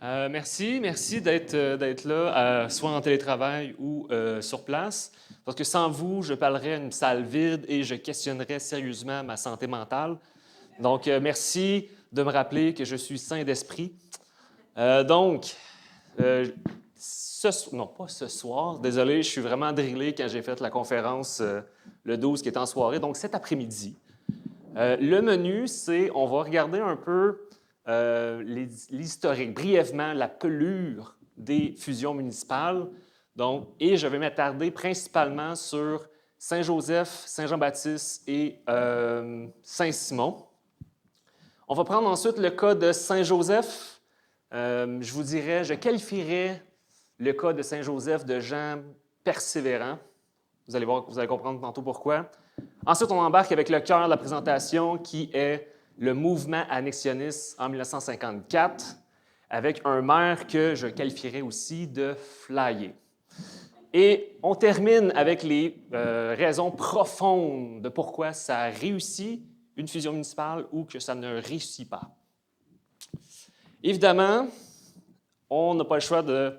Merci d'être là, soit en télétravail ou sur place, parce que sans vous, je parlerais à une salle vide et je questionnerais sérieusement ma santé mentale. Donc, merci de me rappeler que je suis sain d'esprit. Donc, non, pas ce soir, désolé, je suis vraiment drillé quand j'ai fait la conférence le 12 qui est en soirée, donc cet après-midi. Le menu, c'est, on va regarder un peu l'historique, brièvement, la pelure des fusions municipales. Donc, et je vais m'attarder principalement sur Saint-Joseph, Saint-Jean-Baptiste et Saint-Simon. On va prendre ensuite le cas de Saint-Joseph. Je qualifierais le cas de Saint-Joseph de gens persévérants. Vous allez voir, vous allez comprendre tantôt pourquoi. Ensuite, on embarque avec le cœur de la présentation qui est le mouvement annexionniste en 1954, avec un maire que je qualifierais aussi de flyer. Et on termine avec les raisons profondes de pourquoi ça a réussi une fusion municipale ou que ça ne réussit pas. Évidemment, on n'a pas le choix de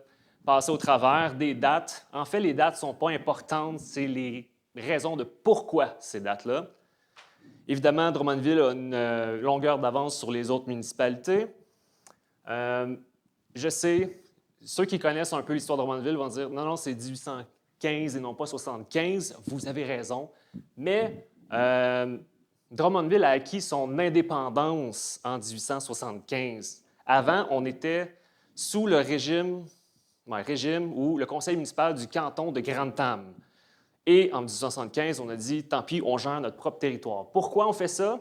passer au travers des dates. En fait, les dates ne sont pas importantes, c'est les raisons de pourquoi ces dates-là. Évidemment, Drummondville a une longueur d'avance sur les autres municipalités. Je sais, ceux qui connaissent un peu l'histoire de Drummondville vont dire « Non, c'est 1815 et non pas 75 ». Vous avez raison, mais Drummondville a acquis son indépendance en 1875. Avant, on était sous le régime ou le conseil municipal du canton de Grantham. Et en 1875, on a dit, tant pis, on gère notre propre territoire. Pourquoi on fait ça?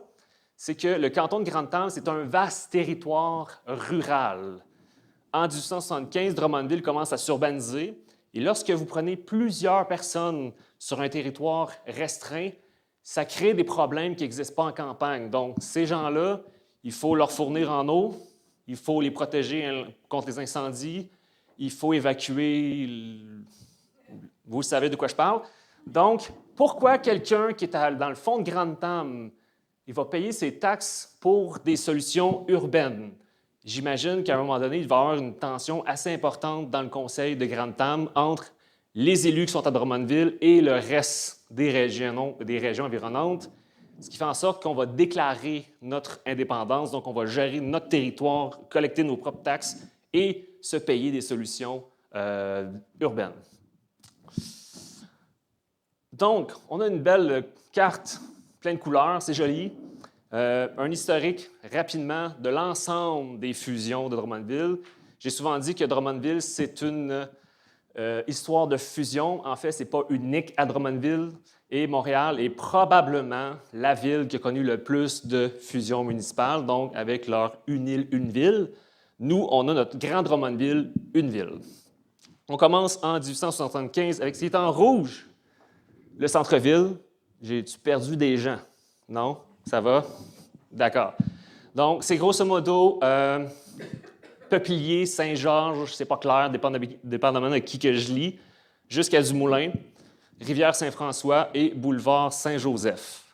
C'est que le canton de Grantham, c'est un vaste territoire rural. En 1875, Drummondville commence à s'urbaniser. Et lorsque vous prenez plusieurs personnes sur un territoire restreint, ça crée des problèmes qui n'existent pas en campagne. Donc, ces gens-là, il faut leur fournir en eau, il faut les protéger contre les incendies, il faut évacuer. Vous savez de quoi je parle. Donc, pourquoi quelqu'un qui est dans le fond de Grantham, il va payer ses taxes pour des solutions urbaines? J'imagine qu'à un moment donné, il va y avoir une tension assez importante dans le conseil de Grantham entre les élus qui sont à Drummondville et le reste des régions environnantes, ce qui fait en sorte qu'on va déclarer notre indépendance, donc on va gérer notre territoire, collecter nos propres taxes et se payer des solutions urbaines. Donc, on a une belle carte pleine de couleurs, c'est joli. Un historique rapidement de l'ensemble des fusions de Drummondville. J'ai souvent dit que Drummondville, c'est une histoire de fusion. En fait, ce n'est pas unique à Drummondville. Et Montréal est probablement la ville qui a connu le plus de fusions municipales, donc avec leur une île, une ville. Nous, on a notre Grand Drummondville, une ville. On commence en 1875 avec ce qui est en rouge. Le centre-ville, j'ai-tu perdu des gens? Non? Ça va? D'accord. Donc, c'est grosso modo Peuplier, Saint-Georges, c'est pas clair, dépendamment de qui que je lis, jusqu'à Dumoulin, Rivière-Saint-François et boulevard Saint-Joseph.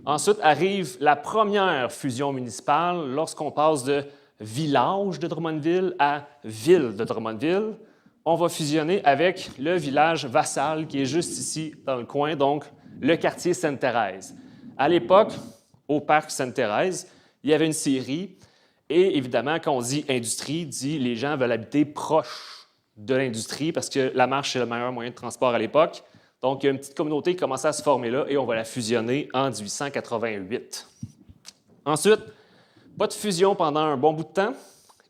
Ensuite arrive la première fusion municipale lorsqu'on passe de village de Drummondville à ville de Drummondville. On va fusionner avec le village vassal qui est juste ici dans le coin, donc le quartier Sainte-Thérèse. À l'époque, au parc Sainte-Thérèse, il y avait une scierie et évidemment, quand on dit industrie, les gens veulent habiter proche de l'industrie parce que la marche, c'est le meilleur moyen de transport à l'époque. Donc, il y a une petite communauté qui commence à se former là et on va la fusionner en 1888. Ensuite, pas de fusion pendant un bon bout de temps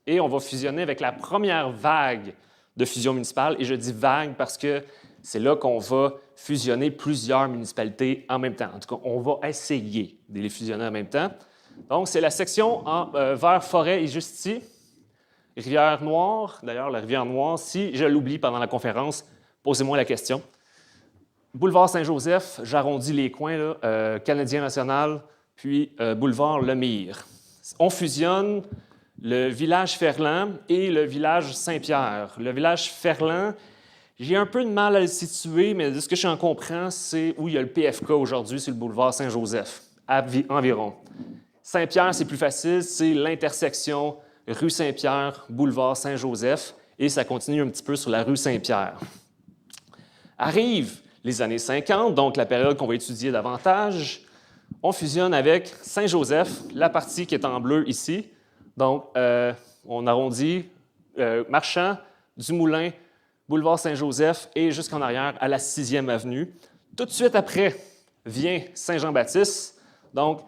et on va fusionner avec la première vague de fusion municipale. Et je dis vague parce que c'est là qu'on va fusionner plusieurs municipalités en même temps. En tout cas, on va essayer de les fusionner en même temps. Donc, c'est la section vers Forêt et juste ici. Rivière-Noire, d'ailleurs, la Rivière-Noire, si je l'oublie pendant la conférence, posez-moi la question. Boulevard Saint-Joseph, j'arrondis les coins, là, Canadien National, puis boulevard Lemire. On fusionne le village Ferland et le village Saint-Pierre. Le village Ferland, j'ai un peu de mal à le situer, mais de ce que j'en comprends, c'est où il y a le PFK aujourd'hui, c'est le boulevard Saint-Joseph, environ. Saint-Pierre, c'est plus facile, c'est l'intersection rue Saint-Pierre, boulevard Saint-Joseph, et ça continue un petit peu sur la rue Saint-Pierre. Arrivent les années 50, donc la période qu'on va étudier davantage. On fusionne avec Saint-Joseph, la partie qui est en bleu ici. Donc, on arrondit Marchand, du Moulin, boulevard Saint-Joseph et jusqu'en arrière à la 6e avenue. Tout de suite après vient Saint-Jean-Baptiste, donc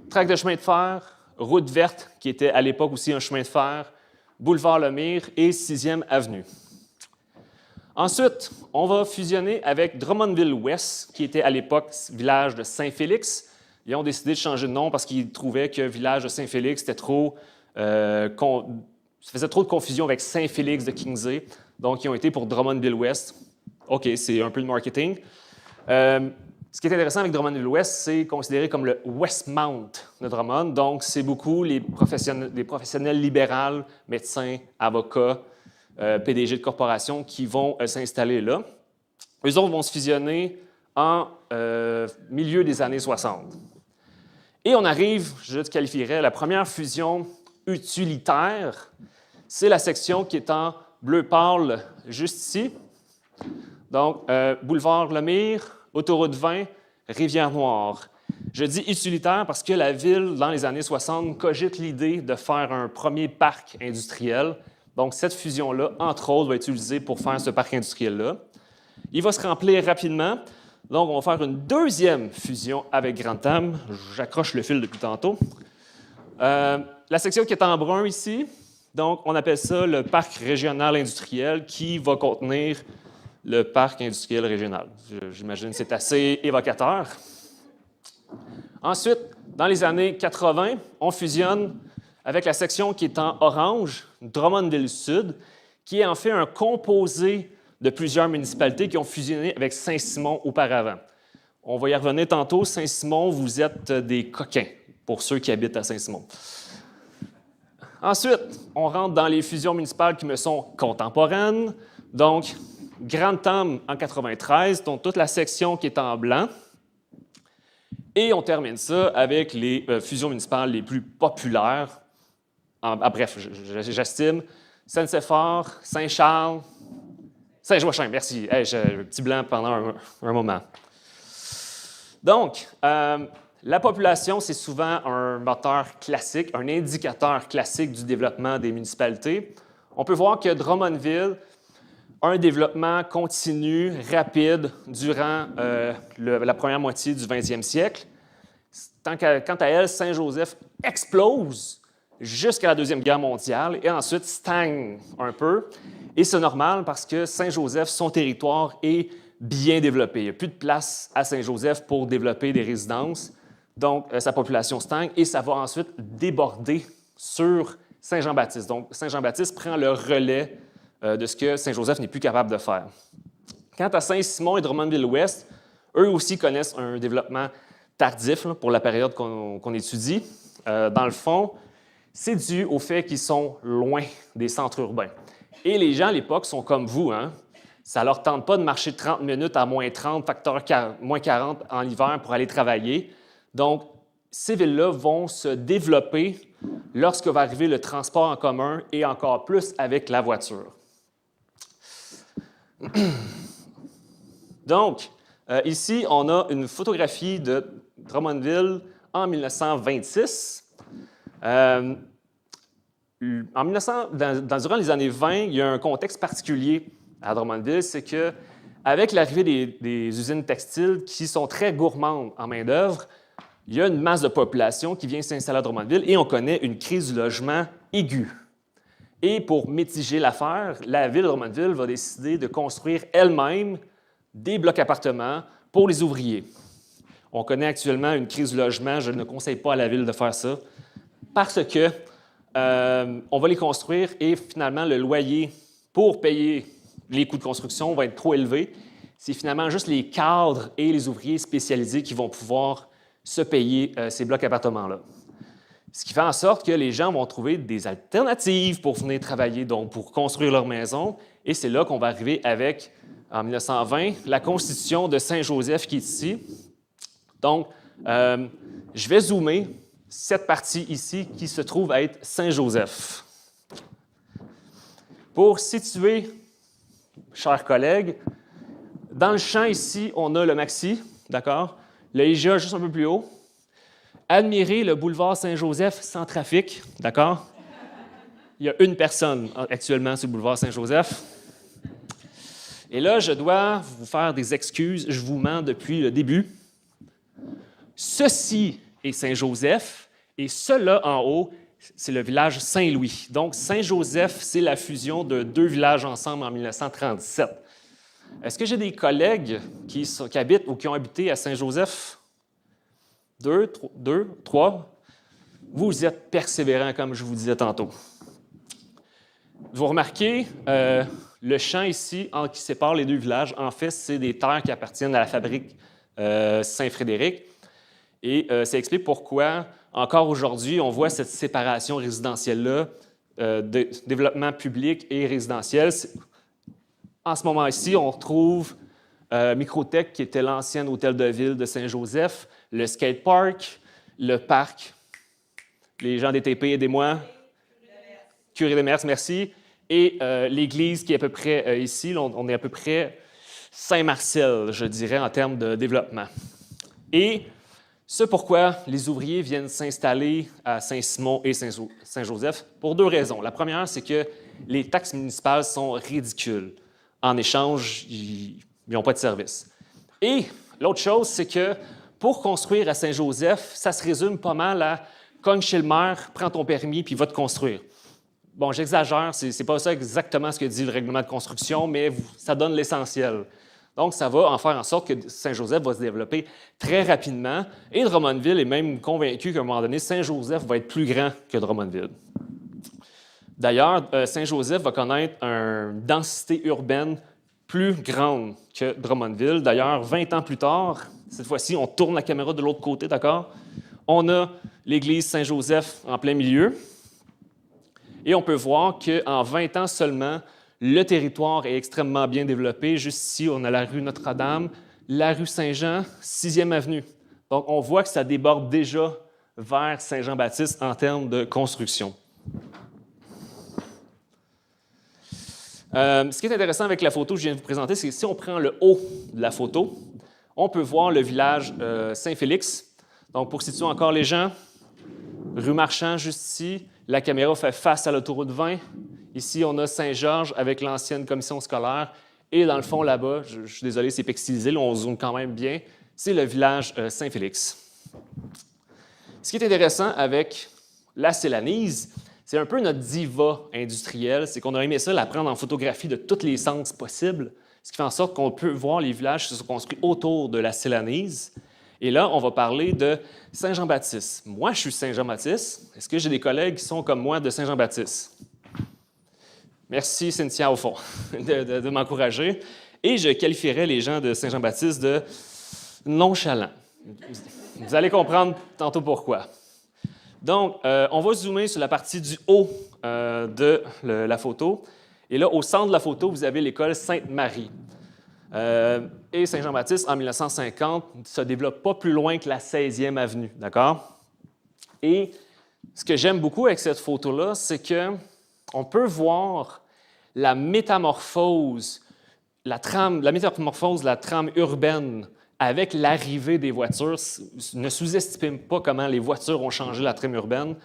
tract de chemin de fer, route verte qui était à l'époque aussi un chemin de fer, boulevard Lemire et 6e avenue. Ensuite, on va fusionner avec Drummondville-Ouest, qui était à l'époque village de Saint-Félix. Ils ont décidé de changer de nom parce qu'ils trouvaient que village de Saint-Félix était trop... ça faisait trop de confusion avec Saint-Félix de Kingsey. Donc, ils ont été pour Drummondville-Ouest. OK, c'est un peu de marketing. Ce qui est intéressant avec Drummondville-Ouest, c'est considéré comme le Westmount de Drummond. Donc, c'est beaucoup les professionnels libéraux, médecins, avocats, PDG de corporations qui vont s'installer là. Eux autres vont se fusionner en milieu des années 60. Et on arrive, je qualifierais, la première fusion utilitaire, c'est la section qui est en bleu pâle juste ici. Donc, boulevard Lemire, autoroute 20, Rivière-Noire. Je dis utilitaire parce que la ville, dans les années 60, cogite l'idée de faire un premier parc industriel. Donc, cette fusion-là, entre autres, va être utilisée pour faire ce parc industriel-là. Il va se remplir rapidement. Donc, on va faire une deuxième fusion avec Grantham. J'accroche le fil depuis tantôt. La section qui est en brun ici, donc, on appelle ça le parc régional industriel qui va contenir le parc industriel régional. J'imagine que c'est assez évocateur. Ensuite, dans les années 80, on fusionne avec la section qui est en orange, Drummondville-Sud, qui est en fait un composé de plusieurs municipalités qui ont fusionné avec Saint-Simon auparavant. On va y revenir tantôt. Saint-Simon, vous êtes des coquins, pour ceux qui habitent à Saint-Simon. Ensuite, on rentre dans les fusions municipales qui me sont contemporaines. Donc, Grantham en 93, donc toute la section qui est en blanc. Et on termine ça avec les fusions municipales les plus populaires. Bref, j'estime Saint-Séphore, Saint-Charles, Saint-Joachim, merci. Hey, j'ai un petit blanc pendant un moment. Donc, la population, c'est souvent un moteur classique, un indicateur classique du développement des municipalités. On peut voir que Drummondville a un développement continu, rapide, durant la première moitié du 20e siècle. Quant à elle, Saint-Joseph explose jusqu'à la Deuxième Guerre mondiale et ensuite stagne un peu. Et c'est normal parce que Saint-Joseph, son territoire est bien développé. Il n'y a plus de place à Saint-Joseph pour développer des résidences. Donc, sa population stagne et ça va ensuite déborder sur Saint-Jean-Baptiste. Donc, Saint-Jean-Baptiste prend le relais de ce que Saint-Joseph n'est plus capable de faire. Quant à Saint-Simon et Drummondville-Ouest, eux aussi connaissent un développement tardif pour la période qu'on étudie. Dans le fond, c'est dû au fait qu'ils sont loin des centres urbains. Et les gens à l'époque sont comme vous, hein? Ça ne leur tente pas de marcher 30 minutes à moins 30, facteur moins 40 en hiver pour aller travailler. Donc, ces villes-là vont se développer lorsque va arriver le transport en commun et encore plus avec la voiture. Donc, ici, on a une photographie de Drummondville en 1926. Durant les années 20, il y a un contexte particulier à Drummondville, c'est qu'avec l'arrivée des usines textiles qui sont très gourmandes en main-d'œuvre, il y a une masse de population qui vient s'installer à Drummondville et on connaît une crise du logement aiguë. Et pour mitiger l'affaire, la ville de Drummondville va décider de construire elle-même des blocs appartements pour les ouvriers. On connaît actuellement une crise du logement, je ne conseille pas à la ville de faire ça, parce que on va les construire et finalement le loyer pour payer les coûts de construction va être trop élevé. C'est finalement juste les cadres et les ouvriers spécialisés qui vont pouvoir se payer ces blocs appartements-là. Ce qui fait en sorte que les gens vont trouver des alternatives pour venir travailler, donc pour construire leur maison. Et c'est là qu'on va arriver avec, en 1920, la Constitution de Saint-Joseph qui est ici. Donc, je vais zoomer. cette partie ici qui se trouve à être Saint-Joseph. Pour situer, chers collègues, dans le champ ici, on a le Maxi, d'accord? Le IGA juste un peu plus haut. Admirez le boulevard Saint-Joseph sans trafic, d'accord? Il y a une personne actuellement sur le boulevard Saint-Joseph. Et là, je dois vous faire des excuses, je vous mens depuis le début. Ceci est Saint-Joseph et cela en haut, c'est le village Saint-Louis. Donc, Saint-Joseph, c'est la fusion de deux villages ensemble en 1937. Est-ce que j'ai des collègues qui habitent ou qui ont habité à Saint-Joseph? Deux, trois. Vous êtes persévérants, comme je vous disais tantôt. Vous remarquez, le champ ici qui sépare les deux villages, en fait, c'est des terres qui appartiennent à la fabrique Saint-Frédéric. Et ça explique pourquoi, encore aujourd'hui, on voit cette séparation résidentielle-là, de développement public et résidentiel. En ce moment-ci, on retrouve Microtech, qui était l'ancien hôtel de ville de Saint-Joseph, le skatepark, le parc. Les gens des TP, aidez-moi. Curé de Mers, merci. Et l'église qui est à peu près ici, on est à peu près Saint-Marcel, je dirais, en termes de développement. Et c'est pourquoi les ouvriers viennent s'installer à Saint-Simon et Saint-Joseph pour deux raisons. La première, c'est que les taxes municipales sont ridicules. En échange, ils n'ont pas de service. Et l'autre chose, c'est que pour construire à Saint-Joseph, ça se résume pas mal à cogne chez le maire, prends ton permis, puis va te construire. Bon, j'exagère, c'est pas ça exactement ce que dit le règlement de construction, mais ça donne l'essentiel. Donc, ça va en faire en sorte que Saint-Joseph va se développer très rapidement. Et Drummondville est même convaincu qu'à un moment donné, Saint-Joseph va être plus grand que Drummondville. D'ailleurs, Saint-Joseph va connaître une densité urbaine plus grande que Drummondville. D'ailleurs, 20 ans plus tard, cette fois-ci, on tourne la caméra de l'autre côté, d'accord? On a l'église Saint-Joseph en plein milieu. Et on peut voir qu'en 20 ans seulement, le territoire est extrêmement bien développé. Juste ici, on a la rue Notre-Dame, la rue Saint-Jean, 6e avenue. Donc, on voit que ça déborde déjà vers Saint-Jean-Baptiste en termes de construction. Ce qui est intéressant avec la photo que je viens de vous présenter, c'est que si on prend le haut de la photo, on peut voir le village Saint-Félix. Donc, pour situer encore les gens, rue Marchand, juste ici, la caméra fait face à l'autoroute 20. Ici, on a Saint-Georges avec l'ancienne commission scolaire. Et dans le fond, là-bas, je suis désolé, c'est pixelisé, là, on zoome quand même bien, c'est le village Saint-Félix. Ce qui est intéressant avec la Sélanise, c'est un peu notre diva industrielle, c'est qu'on a aimé ça la prendre en photographie de tous les sens possibles, ce qui fait en sorte qu'on peut voir les villages qui se sont construits autour de la Sélanise. Et là, on va parler de Saint-Jean-Baptiste. Moi, je suis Saint-Jean-Baptiste. Est-ce que j'ai des collègues qui sont comme moi de Saint-Jean-Baptiste? Merci, Cynthia, au fond, de m'encourager. Et je qualifierais les gens de Saint-Jean-Baptiste de nonchalants. Vous allez comprendre tantôt pourquoi. Donc, on va zoomer sur la partie du haut de la photo. Et là, au centre de la photo, vous avez l'école Sainte-Marie. Et Saint-Jean-Baptiste, en 1950, ne se développe pas plus loin que la 16e avenue, d'accord? Et ce que j'aime beaucoup avec cette photo-là, c'est qu'on peut voir la métamorphose, la trame urbaine avec l'arrivée des voitures. Ne sous-estimez pas comment les voitures ont changé la trame urbaine.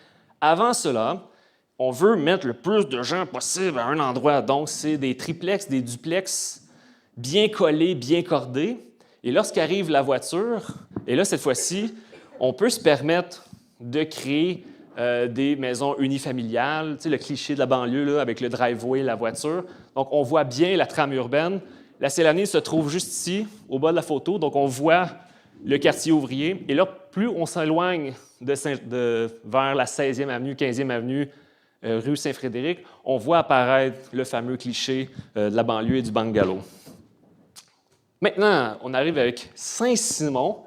Avant cela, on veut mettre le plus de gens possible à un endroit. Donc, c'est des triplex, des duplex bien collés, bien cordés. Et lorsqu'arrive la voiture, et là, cette fois-ci, on peut se permettre de créer des maisons unifamiliales, tu sais, le cliché de la banlieue là, avec le driveway, la voiture. Donc, on voit bien la trame urbaine. La Sélanise se trouve juste ici, au bas de la photo. Donc, on voit le quartier ouvrier. Et là, plus on s'éloigne vers la 16e avenue, 15e avenue, rue Saint-Frédéric, on voit apparaître le fameux cliché de la banlieue et du bungalow. Maintenant, on arrive avec Saint-Simon.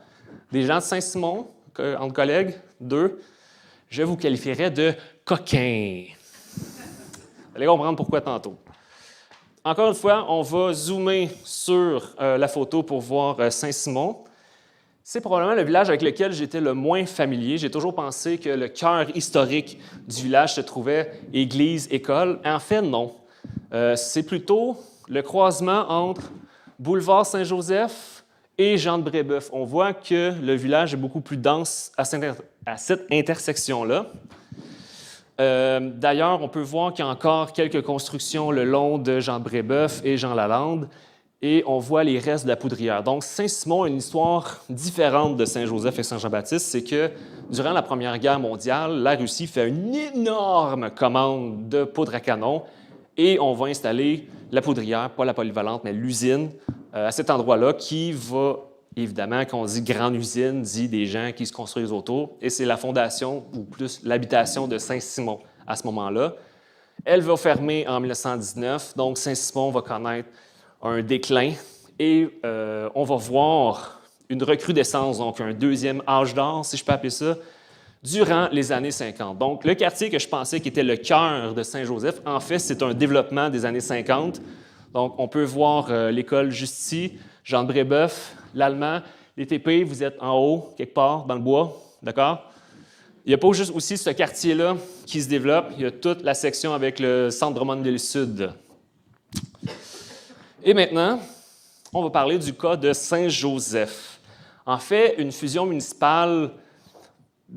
Des gens de Saint-Simon, entre collègues, deux, je vous qualifierais de coquins. Vous allez comprendre pourquoi tantôt. Encore une fois, on va zoomer sur la photo pour voir Saint-Simon. C'est probablement le village avec lequel j'étais le moins familier. J'ai toujours pensé que le cœur historique du village se trouvait église, école. En fait, non. C'est plutôt le croisement entre boulevard Saint-Joseph et Jean de Brébeuf. On voit que le village est beaucoup plus dense à cette intersection-là. D'ailleurs, on peut voir qu'il y a encore quelques constructions le long de Jean de Brébeuf et Jean Lalande. Et on voit les restes de la poudrière. Donc, Saint-Simon a une histoire différente de Saint-Joseph et Saint-Jean-Baptiste. C'est que durant la Première Guerre mondiale, la Russie fait une énorme commande de poudre à canon et on va installer la poudrière, pas la polyvalente, mais l'usine à cet endroit-là qui va, évidemment, quand on dit grande usine, dit des gens qui se construisent autour. Et c'est la fondation, ou plus l'habitation de Saint-Simon à ce moment-là. Elle va fermer en 1919, donc Saint-Simon va connaître un déclin et on va voir une recrudescence, donc un deuxième âge d'or, si je peux appeler ça, durant les années 50. Donc, le quartier que je pensais qui était le cœur de Saint-Joseph, en fait, c'est un développement des années 50. Donc, on peut voir l'école juste ici, Jean de Brébeuf, l'Allemand, les TP, vous êtes en haut, quelque part, dans le bois, d'accord? Il n'y a pas juste aussi ce quartier-là qui se développe, il y a toute la section avec le centre Drummondville-Sud. Et maintenant, on va parler du cas de Saint-Joseph. En fait, une fusion municipale,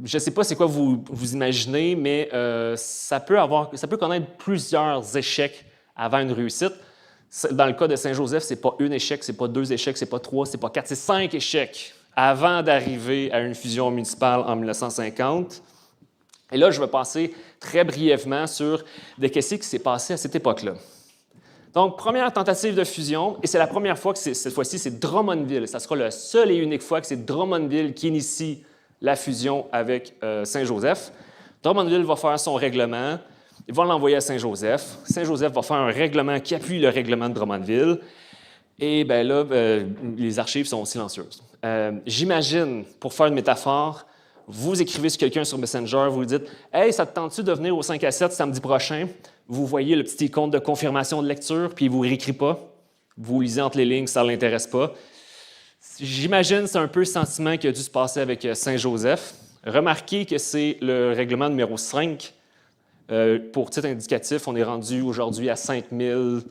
je ne sais pas c'est quoi vous imaginez, mais ça peut connaître plusieurs échecs avant une réussite. Dans le cas de Saint-Joseph, ce n'est pas un échec, ce n'est pas deux échecs, ce n'est pas trois, ce n'est pas quatre, c'est 5 échecs avant d'arriver à une fusion municipale en 1950. Et là, je vais passer très brièvement sur qu'est-ce qui s'est passé à cette époque-là. Donc, première tentative de fusion, et c'est la première fois que cette fois-ci, c'est Drummondville. Ça sera la seule et unique fois que c'est Drummondville qui initie la fusion avec Saint-Joseph. Drummondville va faire son règlement, ils vont l'envoyer à Saint-Joseph. Saint-Joseph va faire un règlement qui appuie le règlement de Drummondville. Et bien là, les archives sont silencieuses. J'imagine, pour faire une métaphore, vous écrivez sur quelqu'un sur Messenger, vous lui dites « Hey, ça te tente-tu de venir au 5 à 7 samedi prochain? » Vous voyez le petit icône de confirmation de lecture, puis il ne vous réécrit pas. Vous lisez entre les lignes, ça ne l'intéresse pas. J'imagine que c'est un peu le sentiment qui a dû se passer avec Saint-Joseph. Remarquez que c'est le règlement numéro 5. Pour titre indicatif, on est rendu aujourd'hui à 5000.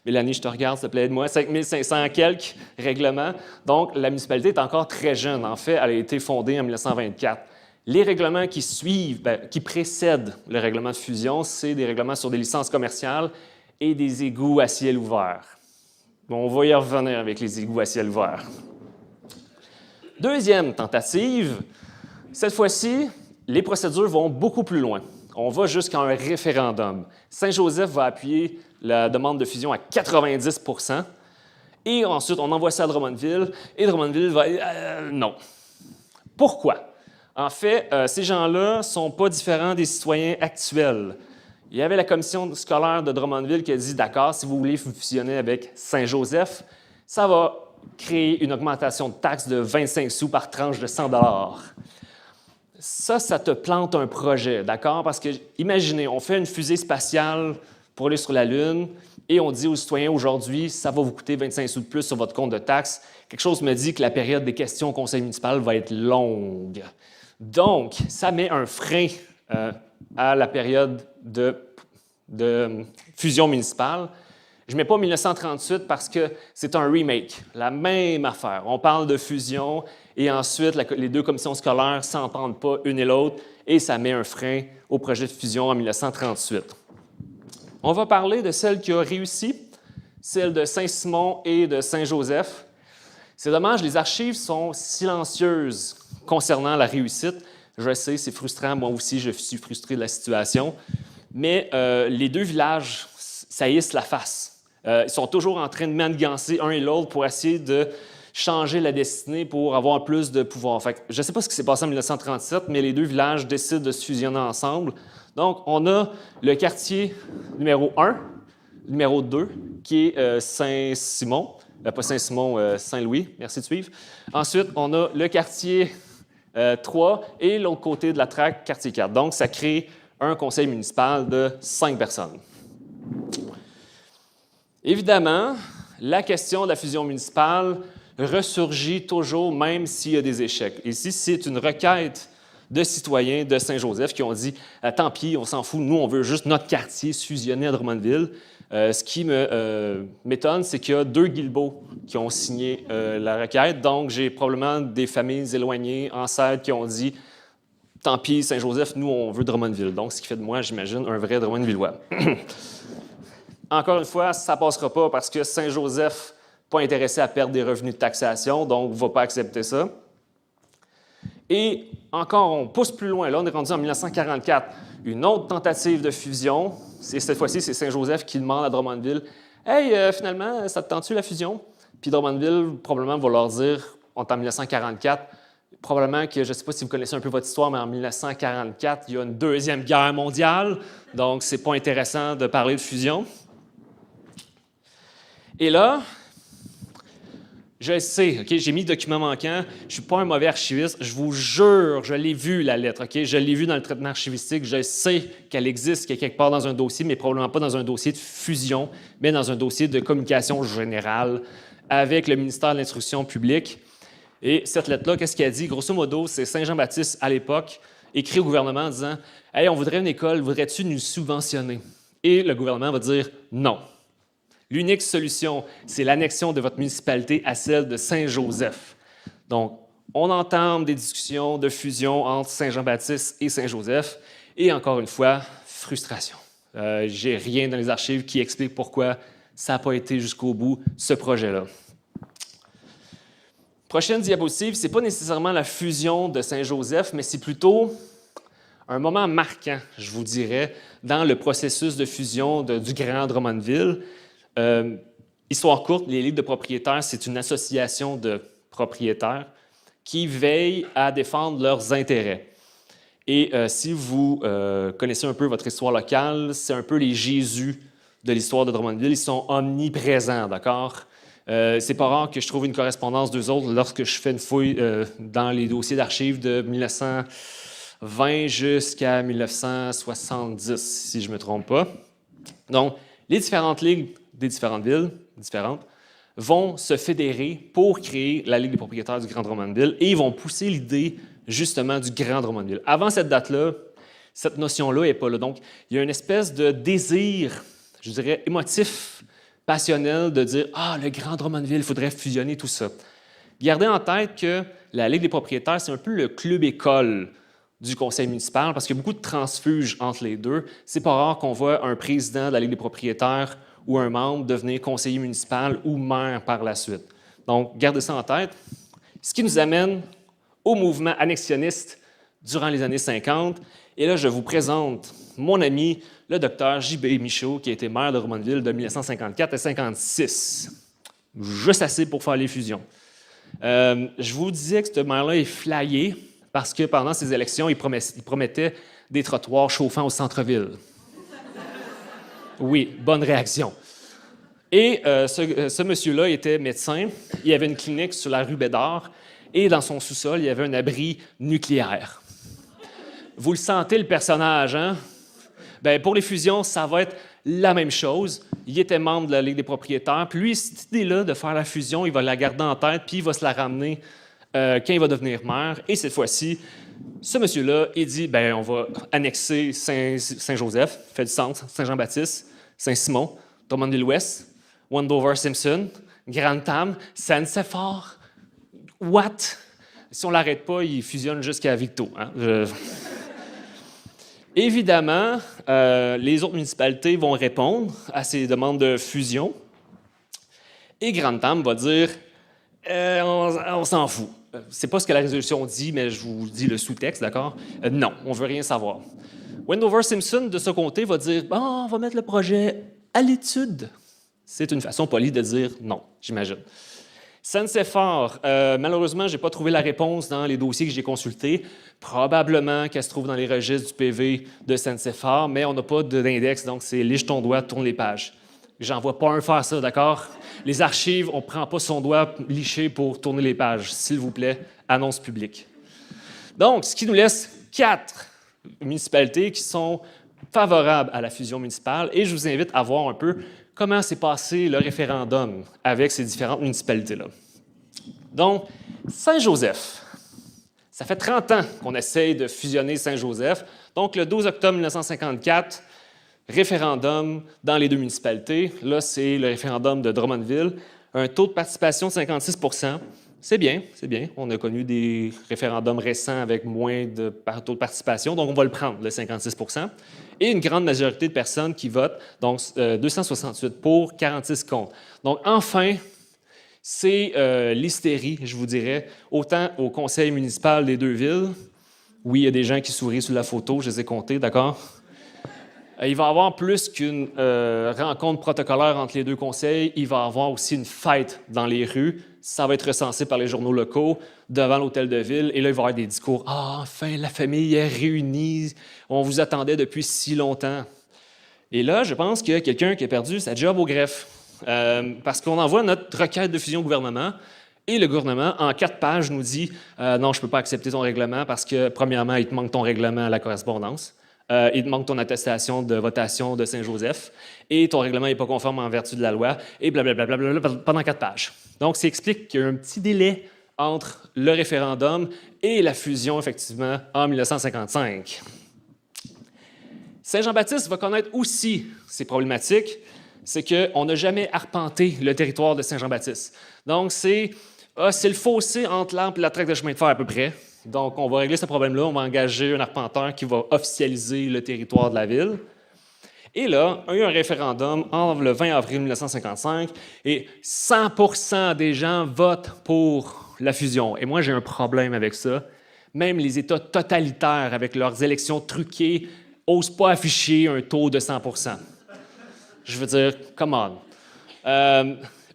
Mélanie, je te regarde, s'il te plaît, aide-moi. 5500 quelques règlements. Donc, la municipalité est encore très jeune. En fait, elle a été fondée en 1924. Les règlements qui suivent, qui précèdent le règlement de fusion, c'est des règlements sur des licences commerciales et des égouts à ciel ouvert. Bon, on va y revenir avec les égouts à ciel ouvert. Deuxième tentative, cette fois-ci, les procédures vont beaucoup plus loin. On va jusqu'à un référendum. Saint-Joseph va appuyer la demande de fusion à 90 %. Et ensuite, on envoie ça à Drummondville, et Drummondville va dire non. Pourquoi? En fait, ces gens-là ne sont pas différents des citoyens actuels. Il y avait la commission scolaire de Drummondville qui a dit « D'accord, si vous voulez fusionner avec Saint-Joseph, ça va créer une augmentation de taxes de 25 sous par tranche de 100 $. Ça te plante un projet, d'accord? Parce que, imaginez, on fait une fusée spatiale pour aller sur la Lune et on dit aux citoyens aujourd'hui, ça va vous coûter 25 sous de plus sur votre compte de taxes. Quelque chose me dit que la période des questions au conseil municipal va être longue. Donc, ça met un frein à la période de fusion municipale. Je ne mets pas 1938 parce que c'est un remake, la même affaire. On parle de fusion et ensuite les deux commissions scolaires ne s'entendent pas une et l'autre et ça met un frein au projet de fusion en 1938. On va parler de celle qui a réussi, celle de Saint-Simon et de Saint-Joseph. C'est dommage, les archives sont silencieuses concernant la réussite. Je sais, c'est frustrant, moi aussi je suis frustré de la situation, mais les deux villages saillissent la face. Ils sont toujours en train de manigancer un et l'autre pour essayer de changer la destinée pour avoir plus de pouvoir. Fait que, je ne sais pas ce qui s'est passé en 1937, mais les deux villages décident de se fusionner ensemble. Donc, on a le quartier numéro 1, numéro 2, qui est Saint-Simon, pas Saint-Simon, Saint-Louis, merci de suivre. Ensuite, on a le quartier 3 et l'autre côté de la traque, quartier 4. Donc, ça crée un conseil municipal de 5 personnes. Évidemment, la question de la fusion municipale ressurgit toujours, même s'il y a des échecs. Ici, c'est une requête de citoyens de Saint-Joseph qui ont dit « Tant pis, on s'en fout, nous, on veut juste notre quartier se fusionner à Drummondville. » Ce qui m'étonne, c'est qu'il y a 2 Guilbeault qui ont signé la requête. Donc, j'ai probablement des familles éloignées, ancêtres, qui ont dit « Tant pis, Saint-Joseph, nous, on veut Drummondville. » Donc, ce qui fait de moi, j'imagine, un vrai Drummondvillois. Encore une fois, ça ne passera pas parce que Saint-Joseph n'est pas intéressé à perdre des revenus de taxation, donc ne va pas accepter ça. Et encore, on pousse plus loin. Là, on est rendu en 1944. Une autre tentative de fusion. Cette fois-ci, c'est Saint-Joseph qui demande à Drummondville « Hey, finalement, ça te tente-tu la fusion? » Puis Drummondville, probablement, va leur dire, on est en 1944, probablement que, je ne sais pas si vous connaissez un peu votre histoire, mais en 1944, il y a une deuxième guerre mondiale, donc c'est pas intéressant de parler de fusion. Et là, je sais, OK, j'ai mis document manquant, je ne suis pas un mauvais archiviste, je vous jure, je l'ai vu la lettre, OK, je l'ai vu dans le traitement archivistique, je sais qu'elle existe quelque part dans un dossier, mais probablement pas dans un dossier de fusion, mais dans un dossier de communication générale avec le ministère de l'Instruction publique. Et cette lettre-là, qu'est-ce qu'elle dit? Grosso modo, c'est Saint-Jean-Baptiste, à l'époque, écrit au gouvernement en disant « Hey, on voudrait une école, voudrais-tu nous subventionner? » Et le gouvernement va dire « Non. » L'unique solution, c'est l'annexion de votre municipalité à celle de Saint-Joseph. Donc, on entame des discussions de fusion entre Saint-Jean-Baptiste et Saint-Joseph. Et encore une fois, frustration. J'ai rien dans les archives qui explique pourquoi ça n'a pas été jusqu'au bout, ce projet-là. Prochaine diapositive, ce n'est pas nécessairement la fusion de Saint-Joseph, mais c'est plutôt un moment marquant, je vous dirais, dans le processus de fusion du Grand Drummondville. Histoire courte, les ligues de propriétaires, c'est une association de propriétaires qui veille à défendre leurs intérêts. Et si vous connaissez un peu votre histoire locale, c'est un peu les Jésus de l'histoire de Drummondville. Ils sont omniprésents, d'accord? C'est pas rare que je trouve une correspondance d'eux autres lorsque je fais une fouille dans les dossiers d'archives de 1920 jusqu'à 1970, si je ne me trompe pas. Donc, les différentes ligues des différentes villes différentes vont se fédérer pour créer la Ligue des propriétaires du Grand Drummondville et ils vont pousser l'idée justement du Grand Drummondville. Avant cette date-là, cette notion-là n'est pas là. Donc, il y a une espèce de désir, je dirais, émotif, passionnel de dire « Ah, le Grand Drummondville, il faudrait fusionner tout ça. » Gardez en tête que la Ligue des propriétaires, c'est un peu le club-école du conseil municipal parce qu'il y a beaucoup de transfuges entre les deux. C'est pas rare qu'on voit un président de la Ligue des propriétaires ou un membre devenir conseiller municipal ou maire par la suite. Donc, gardez ça en tête. Ce qui nous amène au mouvement annexionniste durant les années 50. Et là, je vous présente mon ami, le docteur J.B. Michaud, qui a été maire de Drummondville de 1954 à 1956. Juste assez pour faire les fusions. Je vous disais que ce maire-là est flyé parce que pendant ces élections, il promettait des trottoirs chauffants au centre-ville. Oui, bonne réaction. Et ce monsieur-là était médecin. Il avait une clinique sur la rue Bédard et dans son sous-sol, il y avait un abri nucléaire. Vous le sentez, le personnage, hein? Bien, pour les fusions, ça va être la même chose. Il était membre de la Ligue des propriétaires. Puis lui, cette idée-là de faire la fusion, il va la garder en tête, puis il va se la ramener quand il va devenir maire. Et cette fois-ci, ce monsieur-là, il dit, bien, on va annexer Saint-Joseph, fait du centre, Saint-Jean-Baptiste, Saint-Simon, Drummondville-Ouest, Wendover-Simpson, Grantham, Saint-Séphore. What? Si on ne l'arrête pas, il fusionne jusqu'à Victo. Hein? Évidemment, les autres municipalités vont répondre à ces demandes de fusion. Et Grantham va dire on s'en fout. C'est pas ce que la résolution dit, mais je vous dis le sous-texte, d'accord? Non, on ne veut rien savoir. Wendover-Simpson, de ce côté, va dire bon, on va mettre le projet à l'étude. C'est une façon polie de dire non, j'imagine. Saint-Séphore, malheureusement, je n'ai pas trouvé la réponse dans les dossiers que j'ai consultés. Probablement qu'elle se trouve dans les registres du PV de Saint-Séphore, mais on n'a pas d'index, donc c'est liche ton doigt, tourne les pages. J'en vois pas un faire ça, d'accord? Les archives, on ne prend pas son doigt liché pour tourner les pages. S'il vous plaît, annonce publique. Donc, ce qui nous laisse 4 municipalités qui sont favorables à la fusion municipale, et je vous invite à voir un peu comment s'est passé le référendum avec ces différentes municipalités-là. Donc, Saint-Joseph, ça fait 30 ans qu'on essaye de fusionner Saint-Joseph. Donc, le 12 octobre 1954, référendum dans les deux municipalités. Là, c'est le référendum de Drummondville. Un taux de participation de 56 %. C'est bien, c'est bien. On a connu des référendums récents avec moins de taux de participation, donc on va le prendre, le 56 %. Et une grande majorité de personnes qui votent, donc 268 pour, 46 contre. Donc, enfin, c'est l'hystérie, je vous dirais, autant au conseil municipal des deux villes. Oui, il y a des gens qui sourient sur la photo, je les ai comptés, d'accord? Il va y avoir plus qu'une rencontre protocolaire entre les deux conseils, il va y avoir aussi une fête dans les rues. Ça va être recensé par les journaux locaux devant l'hôtel de ville. Et là, il va y avoir des discours. « Ah, enfin, la famille est réunie. On vous attendait depuis si longtemps. » Et là, je pense qu'il y a quelqu'un qui a perdu sa job au greffe. Parce qu'on envoie notre requête de fusion au gouvernement. Et le gouvernement, en 4 pages, nous dit non, je ne peux pas accepter ton règlement parce que, premièrement, il te manque ton règlement à la correspondance. Il te manque ton attestation de votation de Saint-Joseph et ton règlement n'est pas conforme en vertu de la loi, et blablabla, pendant 4 pages. Donc, ça explique qu'il y a un petit délai entre le référendum et la fusion, effectivement, en 1955. Saint-Jean-Baptiste va connaître aussi ces problématiques, c'est qu'on n'a jamais arpenté le territoire de Saint-Jean-Baptiste. Donc, c'est le fossé entre l'Arbre et la traque de chemin de fer à peu près. Donc, on va régler ce problème-là. On va engager un arpenteur qui va officialiser le territoire de la ville. Et là, il y a eu un référendum le 20 avril 1955 et 100 % des gens votent pour la fusion. Et moi, j'ai un problème avec ça. Même les États totalitaires, avec leurs élections truquées, n'osent pas afficher un taux de 100 %. Je veux dire, come on.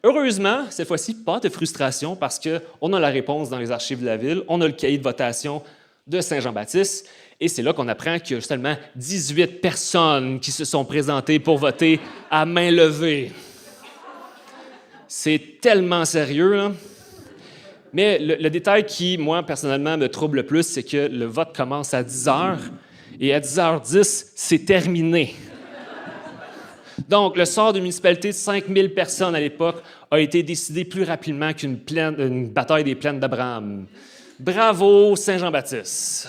Heureusement, cette fois-ci, pas de frustration parce qu'on a la réponse dans les archives de la ville, on a le cahier de votation de Saint-Jean-Baptiste, et c'est là qu'on apprend qu'il y a seulement 18 personnes qui se sont présentées pour voter à main levée. C'est tellement sérieux, là. Mais le détail qui, moi, personnellement, me trouble le plus, c'est que le vote commence à 10 h, et à 10h10, c'est terminé. Donc, le sort d'une municipalité de 5000 personnes à l'époque a été décidé plus rapidement qu'une bataille des plaines d'Abraham. Bravo, Saint-Jean-Baptiste!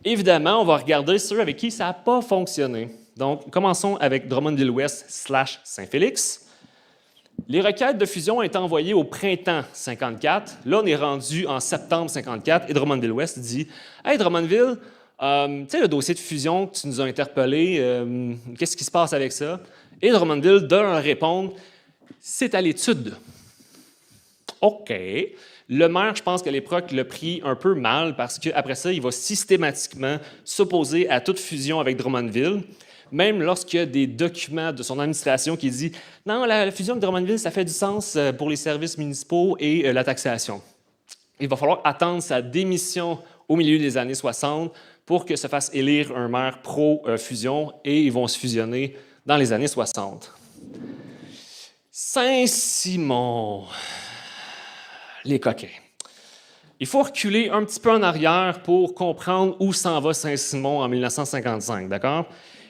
Évidemment, on va regarder ceux avec qui ça n'a pas fonctionné. Donc, commençons avec Drummondville-Ouest / Saint-Félix. Les requêtes de fusion ont été envoyées au printemps 54. Là, on est rendu en septembre 54 et Drummondville-Ouest dit « Hey, Drummondville, tu sais, le dossier de fusion que tu nous as interpellé, qu'est-ce qui se passe avec ça? » Et Drummondville doit leur répondre « C'est à l'étude. » OK. Le maire, je pense qu'à l'époque, l'a pris un peu mal parce qu'après ça, il va systématiquement s'opposer à toute fusion avec Drummondville, même lorsqu'il y a des documents de son administration qui disent « Non, la fusion avec Drummondville, ça fait du sens pour les services municipaux et la taxation. » Il va falloir attendre sa démission au milieu des années 60 pour que se fasse élire un maire pro-fusion, et ils vont se fusionner dans les années 60. Saint-Simon, les coquins. Il faut reculer un petit peu en arrière pour comprendre où s'en va Saint-Simon en 1955, d'accord?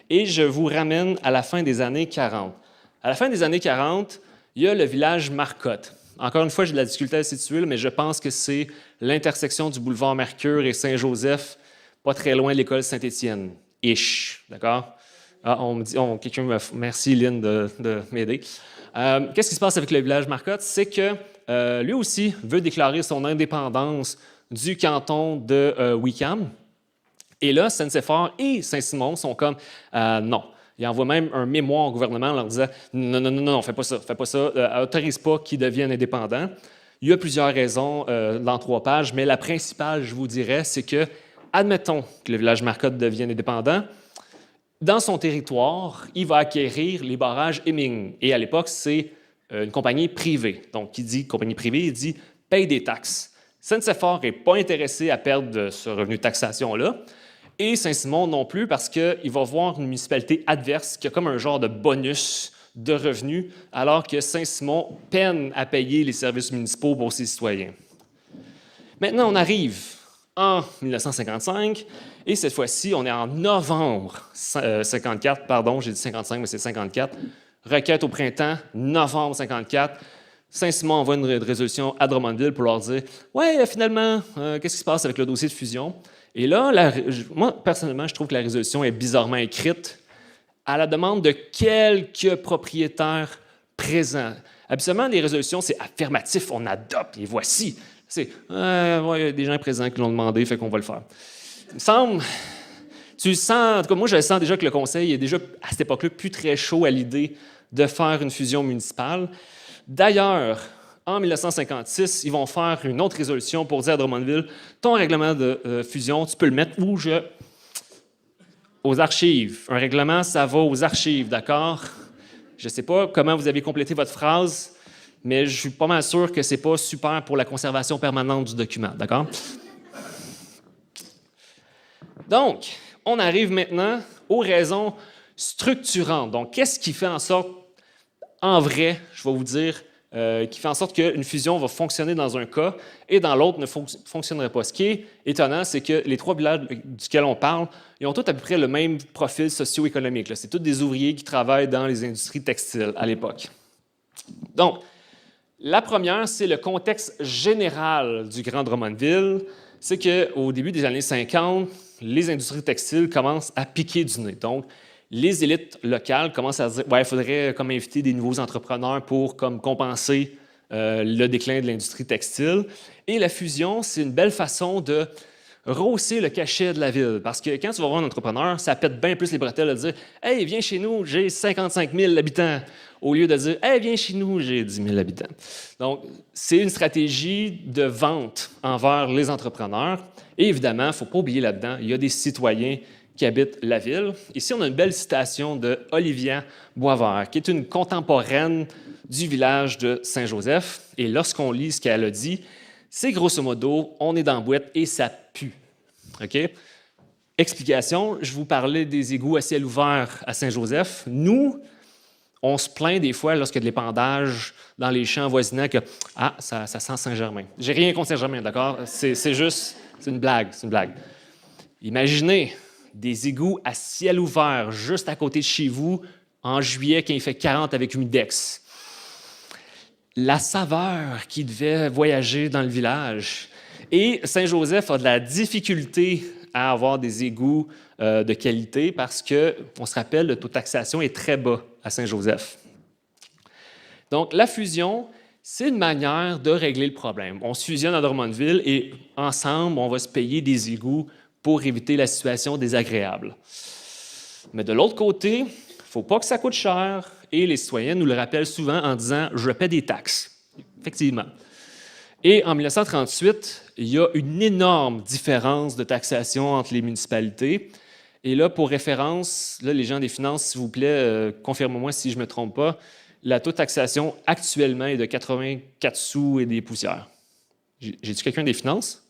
Et je vous ramène à la fin des années 40. À la fin des années 40, il y a le village Marcotte. Encore une fois, j'ai de la difficulté à situer, mais je pense que c'est l'intersection du boulevard Mercure et Saint-Joseph, pas très loin de l'école Saint-Étienne. Ish, d'accord? Ah, merci Lynn de m'aider. Qu'est-ce qui se passe avec le village Marcotte? C'est que lui aussi veut déclarer son indépendance du canton de Wickham. Et là, Saint-Séphore et Saint-Simon sont comme non. Il envoie même un mémoire au gouvernement en leur disant non, fais pas ça, autorise pas qu'ils deviennent indépendants. Il y a plusieurs raisons dans 3 pages, mais la principale, je vous dirais, c'est que, admettons que le village Marcotte devienne indépendant, dans son territoire, il va acquérir les barrages Hemming. Et à l'époque, c'est une compagnie privée. Donc, qui dit compagnie privée, il dit paye des taxes. Saint-Séphore n'est pas intéressé à perdre ce revenu de taxation-là. Et Saint-Simon non plus, parce qu'il va voir une municipalité adverse qui a comme un genre de bonus de revenus, alors que Saint-Simon peine à payer les services municipaux pour ses citoyens. Maintenant, on arrive en 1955, et cette fois-ci, on est en novembre 54, pardon, j'ai dit 55, mais c'est 54. Requête au printemps, novembre 54. Saint-Simon envoie une résolution à Drummondville pour leur dire « Ouais, finalement, qu'est-ce qui se passe avec le dossier de fusion? » Et là, moi, personnellement, je trouve que la résolution est bizarrement écrite à la demande de quelques propriétaires présents. Habituellement, les résolutions, c'est affirmatif, on adopte, et voici. C'est ouais, il y a des gens présents qui l'ont demandé, fait qu'on va le faire. Il me semble, tu le sens, en tout cas, moi, je sens déjà que le conseil est déjà, à cette époque-là, plus très chaud à l'idée de faire une fusion municipale. D'ailleurs, en 1956, ils vont faire une autre résolution pour dire à Drummondville, ton règlement de fusion, tu peux le mettre où aux archives. Un règlement, ça va aux archives, d'accord? Je ne sais pas comment vous avez complété votre phrase, mais je suis pas mal sûr que ce n'est pas super pour la conservation permanente du document, d'accord? Donc, on arrive maintenant aux raisons structurantes. Donc, qu'est-ce qui fait en sorte, en vrai, je vais vous dire, qui fait en sorte qu'une fusion va fonctionner dans un cas et dans l'autre ne fonctionnerait pas. Ce qui est étonnant, c'est que les trois villages duquel on parle, ils ont tous à peu près le même profil socio-économique. C'est tous des ouvriers qui travaillent dans les industries textiles à l'époque. Donc, la première, c'est le contexte général du Grand Drummondville. C'est qu'au début des années 50, les industries textiles commencent à piquer du nez. Donc, les élites locales commencent à se dire « ouais, il faudrait comme inviter des nouveaux entrepreneurs pour comme compenser le déclin de l'industrie textile ». Et la fusion, c'est une belle façon de rehausser le cachet de la ville. Parce que quand tu vas voir un entrepreneur, ça pète bien plus les bretelles de dire « hey, viens chez nous, j'ai 55 000 habitants », au lieu de dire « hey, viens chez nous, j'ai 10 000 habitants ». Donc, c'est une stratégie de vente envers les entrepreneurs. Et évidemment, il ne faut pas oublier là-dedans, il y a des citoyens qui habitent la ville. Ici, on a une belle citation de Olivia Boisvert, qui est une contemporaine du village de Saint-Joseph. Et lorsqu'on lit ce qu'elle a dit, c'est grosso modo, on est dans la boîte et ça pue. OK? Explication, je vous parlais des égouts à ciel ouvert à Saint-Joseph. Nous, on se plaint des fois lorsqu'il y a de l'épandage dans les champs voisinants que « ah, ça sent Saint-Germain ». J'ai rien contre Saint-Germain, d'accord? C'est juste, c'est une blague, c'est une blague. Imaginez des égouts à ciel ouvert juste à côté de chez vous en juillet quand il fait 40 avec humidex. La saveur qui devait voyager dans le village. Et Saint-Joseph a de la difficulté à avoir des égouts de qualité parce que, on se rappelle, le taux de taxation est très bas à Saint-Joseph. Donc, la fusion, c'est une manière de régler le problème. On se fusionne à Drummondville et ensemble, on va se payer des égouts pour éviter la situation désagréable. Mais de l'autre côté, il ne faut pas que ça coûte cher et les citoyens nous le rappellent souvent en disant « je paie des taxes ». Effectivement. Et en 1938, il y a une énorme différence de taxation entre les municipalités. Et là, pour référence, là, les gens des finances, s'il vous plaît, confirmez-moi si je ne me trompe pas, la taux de taxation actuellement est de 84 sous et des poussières. J'ai-tu quelqu'un des finances?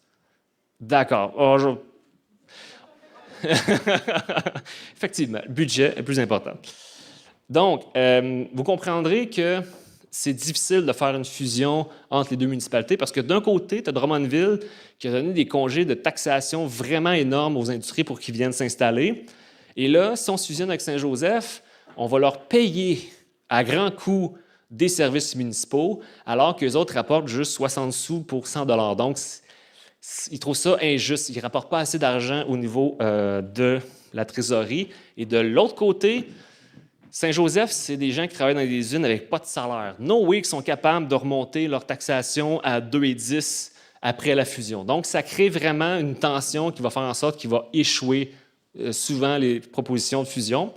D'accord. Oh, effectivement, le budget est plus important. Donc, vous comprendrez que c'est difficile de faire une fusion entre les deux municipalités parce que d'un côté, tu as Drummondville qui a donné des congés de taxation vraiment énormes aux industries pour qu'ils viennent s'installer. Et là, si on se fusionne avec Saint-Joseph, on va leur payer à grand coût des services municipaux alors qu'eux autres rapportent juste 60 sous pour 100 $. Donc, ils trouvent ça injuste. Ils ne rapportent pas assez d'argent au niveau de la trésorerie. Et de l'autre côté, Saint-Joseph, c'est des gens qui travaillent dans des usines avec pas de salaire. No way qu'ils sont capables de remonter leur taxation à 2,10 après la fusion. Donc, ça crée vraiment une tension qui va faire en sorte qu'il va échouer souvent les propositions de fusion.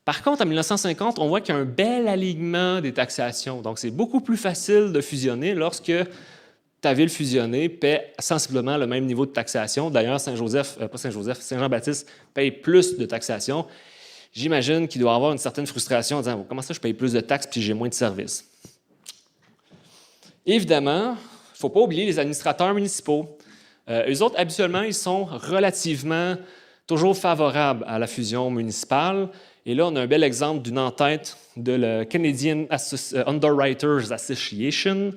Par contre, en 1950, on voit qu'il y a un bel alignement des taxations. Donc, c'est beaucoup plus facile de fusionner lorsque ta ville fusionnée paie sensiblement le même niveau de taxation. D'ailleurs, Saint-Jean-Baptiste paye plus de taxation. J'imagine qu'il doit avoir une certaine frustration en disant « comment ça je paye plus de taxes puis j'ai moins de services ». Évidemment, il ne faut pas oublier les administrateurs municipaux. Eux autres, habituellement, ils sont relativement toujours favorables à la fusion municipale. Et là, on a un bel exemple d'une entente de la Canadian Underwriters Association,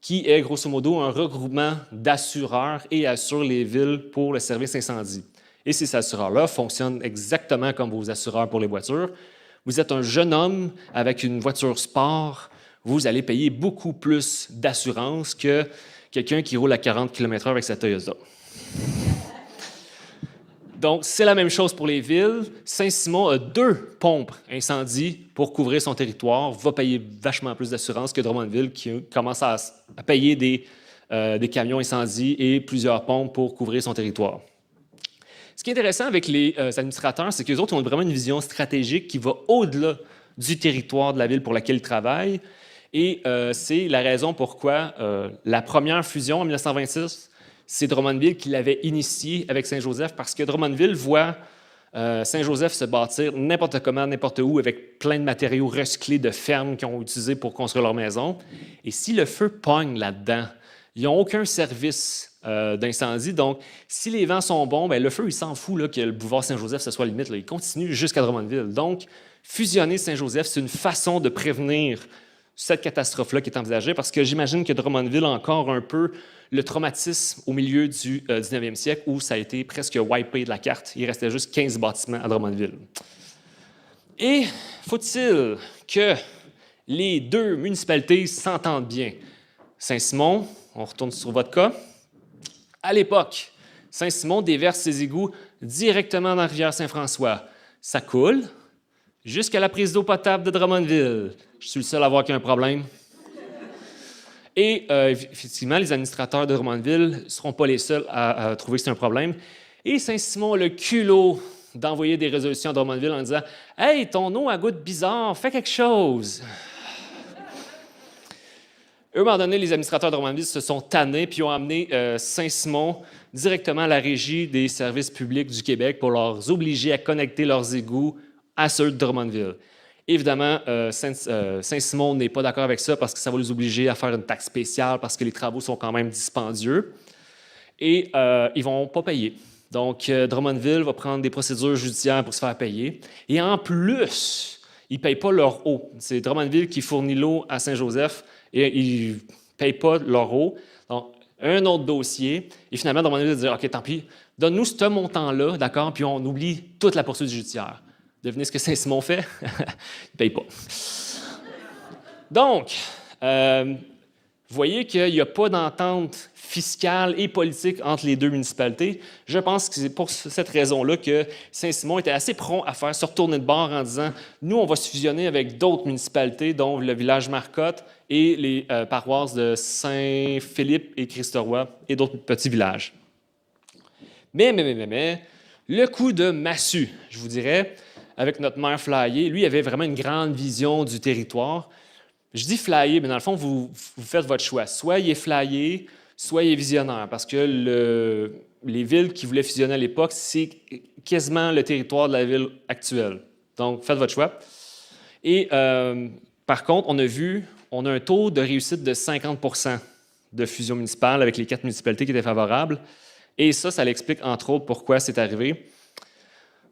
qui est grosso modo un regroupement d'assureurs et assure les villes pour le service incendie. Et ces assureurs-là fonctionnent exactement comme vos assureurs pour les voitures. Vous êtes un jeune homme avec une voiture sport. vous allez payer beaucoup plus d'assurance que quelqu'un qui roule à 40 km/h avec sa Toyota. Donc, c'est la même chose pour les villes. Saint-Simon a 2 pompes incendie pour couvrir son territoire, va payer vachement plus d'assurance que Drummondville qui commence à payer des camions incendies et plusieurs pompes pour couvrir son territoire. Ce qui est intéressant avec les administrateurs, c'est qu'eux autres ont vraiment une vision stratégique qui va au-delà du territoire de la ville pour laquelle ils travaillent. Et c'est la raison pourquoi la première fusion en 1926, c'est Drummondville qui l'avait initiée avec Saint-Joseph, parce que Drummondville voit Saint-Joseph se bâtir n'importe comment, n'importe où, avec plein de matériaux recyclés de fermes qu'ils ont utilisés pour construire leur maison. Et si le feu pogne là-dedans, ils n'ont aucun service d'incendie. Donc, si les vents sont bons, bien, le feu, il s'en fout là, que le boulevard Saint-Joseph, ce soit limite. Là, il continue jusqu'à Drummondville. Donc, fusionner Saint-Joseph, c'est une façon de prévenir cette catastrophe-là qui est envisagée, parce que j'imagine que Drummondville a encore un peu le traumatisme au milieu du 19e siècle où ça a été presque wipé de la carte. Il restait juste 15 bâtiments à Drummondville. Et faut-il que les 2 municipalités s'entendent bien? Saint-Simon, on retourne sur votre cas. À l'époque, Saint-Simon déverse ses égouts directement dans la rivière Saint-François. Ça coule jusqu'à la prise d'eau potable de Drummondville. Je suis le seul à voir qu'il y a un problème. Et effectivement, les administrateurs de Drummondville ne seront pas les seuls à trouver que c'est un problème. Et Saint-Simon a le culot d'envoyer des résolutions à Drummondville en disant « Hey, ton eau a goûte bizarre, fais quelque chose! » Eux, à un moment donné, les administrateurs de Drummondville se sont tannés puis ont amené Saint-Simon directement à la Régie des services publics du Québec pour leur obliger à connecter leurs égouts à ceux de Drummondville. Évidemment, Saint-Simon n'est pas d'accord avec ça parce que ça va les obliger à faire une taxe spéciale parce que les travaux sont quand même dispendieux et ils ne vont pas payer. Donc, Drummondville va prendre des procédures judiciaires pour se faire payer. Et en plus, ils ne payent pas leur eau. C'est Drummondville qui fournit l'eau à Saint-Joseph et ils ne payent pas leur eau. Donc, un autre dossier. Et finalement, Drummondville va dire « OK, tant pis, donne-nous ce montant-là, d'accord, puis on oublie toute la poursuite judiciaire. » Devinez ce que Saint-Simon fait? Il ne paye pas. Donc, vous voyez qu'il n'y a pas d'entente fiscale et politique entre les 2 municipalités. Je pense que c'est pour cette raison-là que Saint-Simon était assez prompt à faire se retourner de bord en disant « Nous, on va se fusionner avec d'autres municipalités, dont le village Marcotte et les paroisses de Saint-Philippe et Christ-Roi et d'autres petits villages. » Mais, le coup de massue, je vous dirais, avec notre maire Flyer, lui, il avait vraiment une grande vision du territoire. Je dis Flyer, mais dans le fond, vous faites votre choix. Soit il est Flyer, soit il est visionnaire, parce que les villes qui voulaient fusionner à l'époque, c'est quasiment le territoire de la ville actuelle. Donc, faites votre choix. Et par contre, on a un taux de réussite de 50 % de fusion municipale avec les 4 municipalités qui étaient favorables. Et ça l'explique entre autres pourquoi c'est arrivé.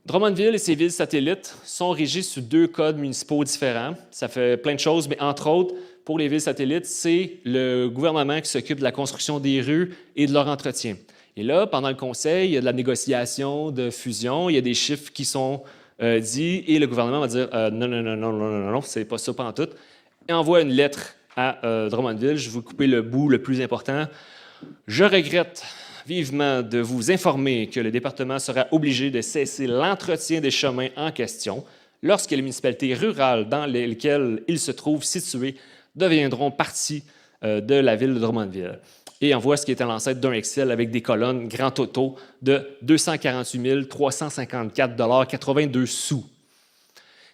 Drummondville et ses villes satellites sont régis sous 2 codes municipaux différents. Ça fait plein de choses, mais entre autres, pour les villes satellites, c'est le gouvernement qui s'occupe de la construction des rues et de leur entretien. Et là, pendant le conseil, il y a de la négociation de fusion, il y a des chiffres qui sont dits et le gouvernement va dire non, c'est pas ça pantoute. Et envoie une lettre à Drummondville. Je vais vous couper le bout le plus important. Je regrette vivement de vous informer que le département sera obligé de cesser l'entretien des chemins en question lorsque les municipalités rurales dans lesquelles ils se trouvent situés deviendront partie de la ville de Drummondville. Et envoie ce qui était l'ancêtre d'un Excel avec des colonnes grand totaux de 248 354,82 $.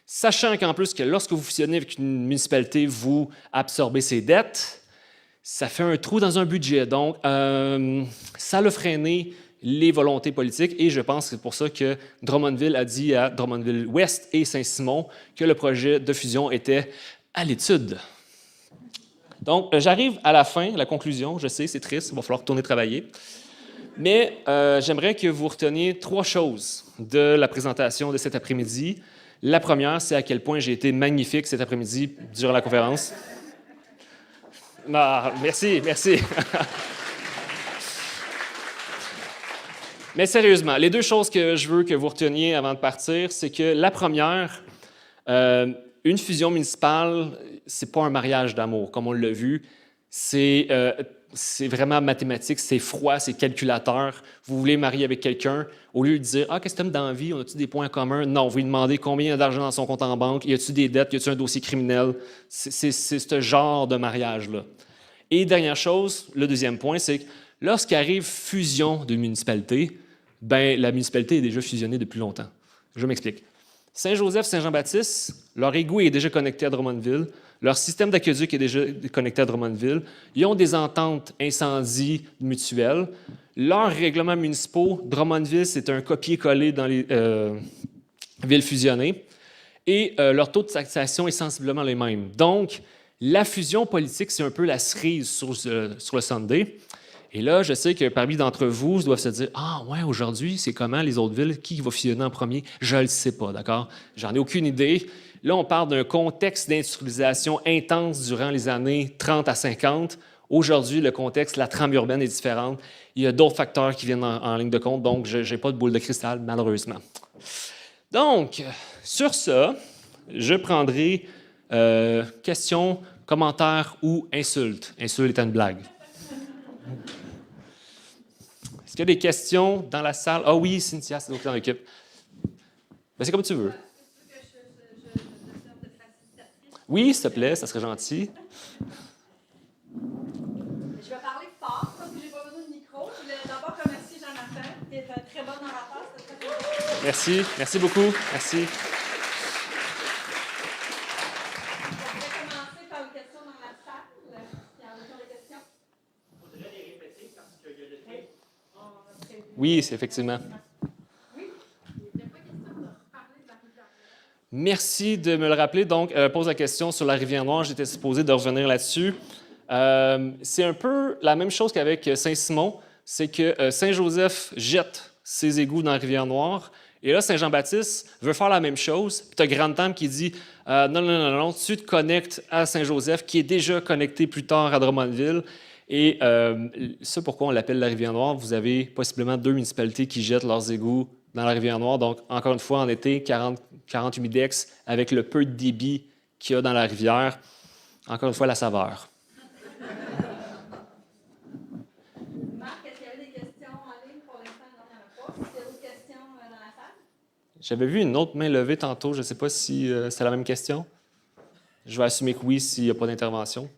Sachant qu'en plus que lorsque vous fusionnez avec une municipalité, vous absorbez ses dettes, ça fait un trou dans un budget. Donc, ça a freiné les volontés politiques et je pense que c'est pour ça que Drummondville a dit à Drummondville-Ouest et Saint-Simon que le projet de fusion était à l'étude. Donc, j'arrive à la fin, la conclusion. Je sais, c'est triste, il va falloir retourner travailler. Mais j'aimerais que vous reteniez 3 choses de la présentation de cet après-midi. La première, c'est à quel point j'ai été magnifique cet après-midi durant la conférence. Ah, merci. Mais sérieusement, les 2 choses que je veux que vous reteniez avant de partir, c'est que la première, une fusion municipale, c'est pas un mariage d'amour, comme on l'a vu. C'est vraiment mathématique, c'est froid, c'est calculateur. Vous voulez marier avec quelqu'un, au lieu de dire « Ah, qu'est-ce que tu aimes dans la vie? On a-tu des points communs? » Non, vous lui demandez combien il y a d'argent dans son compte en banque, y a-tu des dettes, y a-tu un dossier criminel? C'est ce genre de mariage-là. Et dernière chose, le deuxième point, c'est que lorsqu'arrive fusion d'une municipalité, ben la municipalité est déjà fusionnée depuis longtemps. Je m'explique. Saint-Joseph, Saint-Jean-Baptiste, leur égout est déjà connecté à Drummondville, leur système d'aqueduc est déjà connecté à Drummondville, ils ont des ententes incendie mutuelles, leurs règlements municipaux, Drummondville, c'est un copier-coller dans les villes fusionnées, et leur taux de taxation est sensiblement les mêmes. Donc, la fusion politique, c'est un peu la cerise sur le sundae. Et là, je sais que parmi d'entre vous doivent se dire « Ah, ouais, aujourd'hui, c'est comment les autres villes? Qui va fusionner en premier? » Je ne le sais pas, d'accord? J'en ai aucune idée. Là, on parle d'un contexte d'industrialisation intense durant les années 30 à 50. Aujourd'hui, le contexte, la trame urbaine est différente. Il y a d'autres facteurs qui viennent en ligne de compte, donc je n'ai pas de boule de cristal, malheureusement. Donc, sur ça, je prendrai questions, commentaires ou insultes. Insulte étant une blague. Est-ce qu'il y a des questions dans la salle? Ah oui, Cynthia, c'est dans l'équipe. Ben, c'est comme tu veux. Oui, s'il te plaît, ça serait gentil. Je vais parler fort parce que je n'ai pas besoin de micro. Je voulais d'abord remercier Jonathan, qui est un très bon orateur. Merci, merci beaucoup. Merci. Je vais commencer par une question dans la salle. Il y en a des questions? Il faudrait les répéter parce qu'il y a le temps. Oui, c'est effectivement. Oui. Il n'y a pas question de reparler de la rivière. Merci de me le rappeler. Donc, pose la question sur la Rivière-Noire. J'étais supposé de revenir là-dessus. C'est un peu la même chose qu'avec Saint-Simon. C'est que Saint-Joseph jette ses égouts dans la Rivière-Noire. Et là, Saint-Jean-Baptiste veut faire la même chose. Puis tu as Grande-Tame qui dit non, tu te connectes à Saint-Joseph, qui est déjà connecté plus tard à Drummondville. Et ça, pourquoi on l'appelle la Rivière-Noire? Vous avez possiblement 2 municipalités qui jettent leurs égouts dans la Rivière-Noire. Donc, encore une fois, en été, 40 humidex, avec le peu de débit qu'il y a dans la rivière. Encore une fois, la saveur. Marc, est-ce qu'il y avait des questions en ligne? Pour l'instant, non, il n'y en a pas. Est-ce qu'il y a d'autres questions dans la salle? J'avais vu une autre main levée tantôt. Je ne sais pas si c'est la même question. Je vais assumer que oui s'il n'y a pas d'intervention.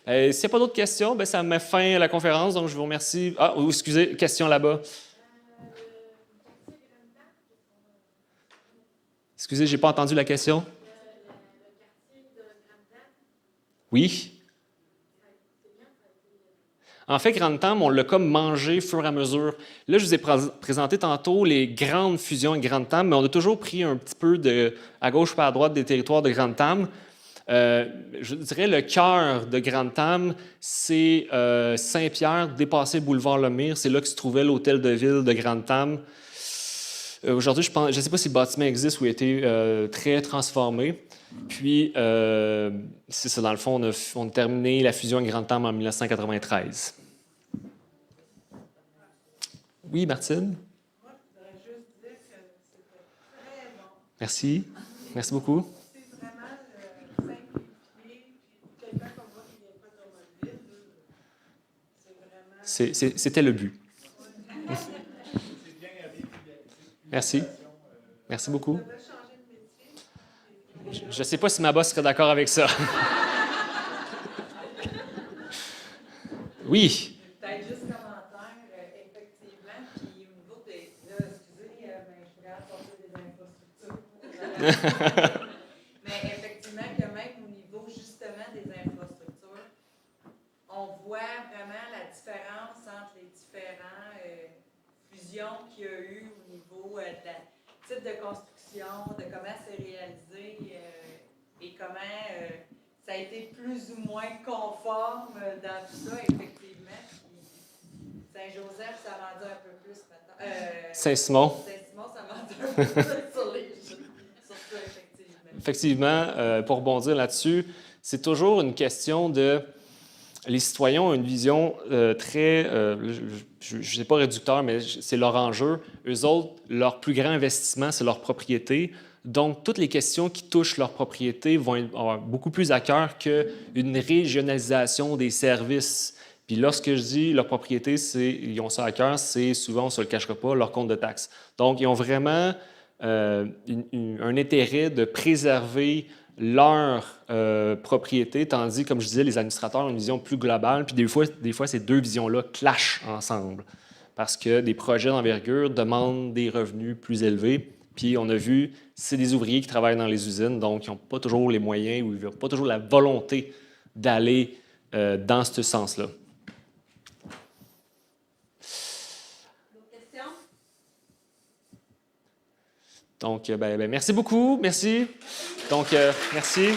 S'il n'y a pas d'autres questions, ça met fin à la conférence. Donc, je vous remercie. Ah, excusez, question là-bas. Excusez, je n'ai pas entendu la question. Oui. En fait, Grande-Tame, on l'a comme mangé au fur et à mesure. Là, je vous ai présenté tantôt les grandes fusions avec Grande-Tame, mais on a toujours pris un petit peu à gauche et à droite des territoires de Grande-Tame. Je dirais le cœur de Grande-Tame, c'est Saint-Pierre, dépassé boulevard Lemire. C'est là que se trouvait l'hôtel de ville de Grande-Tame. Aujourd'hui, je ne sais pas si le bâtiment existe ou a été très transformé. Puis, c'est ça, dans le fond, on a terminé la fusion avec Grande-Tame en 1993. Oui, Martine? Moi, je voudrais juste dire que c'était très bon. Merci. Merci beaucoup. C'est vraiment simplifié. Puis quelqu'un comme moi qui ne vient pas de Drummondville, c'est vraiment... C'était le but. Merci. Merci beaucoup. Je ne sais pas si ma boss serait d'accord avec ça. Oui. Peut-être juste commentaire, effectivement. Puis au niveau des... Là, excusez, mais je regarde sortir des infrastructures. Mais effectivement, que même au niveau justement des infrastructures, on voit vraiment la différence entre les différentes fusions qu'il y a eu au niveau de la type de construction, de comment c'est réalisé et comment ça a été plus ou moins conforme dans tout ça, effectivement. Puis Saint-Joseph, ça m'a dit un peu plus maintenant. Saint-Simon. Saint-Simon, ça m'a dit un peu plus sur ça, effectivement. Effectivement, pour rebondir là-dessus, c'est toujours une question de les citoyens ont une vision très, je ne sais pas réducteur, mais c'est leur enjeu. Eux autres, leur plus grand investissement, c'est leur propriété. Donc, toutes les questions qui touchent leur propriété vont avoir beaucoup plus à cœur qu'une régionalisation des services. Puis lorsque je dis leur propriété, ils ont ça à cœur, c'est souvent, on ne se le cachera pas, leur compte de taxes. Donc, ils ont vraiment un intérêt de préserver leur propriété, tandis, comme je disais, les administrateurs ont une vision plus globale, puis des fois ces deux visions-là clashent ensemble, parce que des projets d'envergure demandent des revenus plus élevés, puis on a vu, c'est des ouvriers qui travaillent dans les usines, donc ils n'ont pas toujours les moyens ou ils n'ont pas toujours la volonté d'aller dans ce sens-là. D'autres questions? Donc, merci beaucoup, merci. Donc, merci.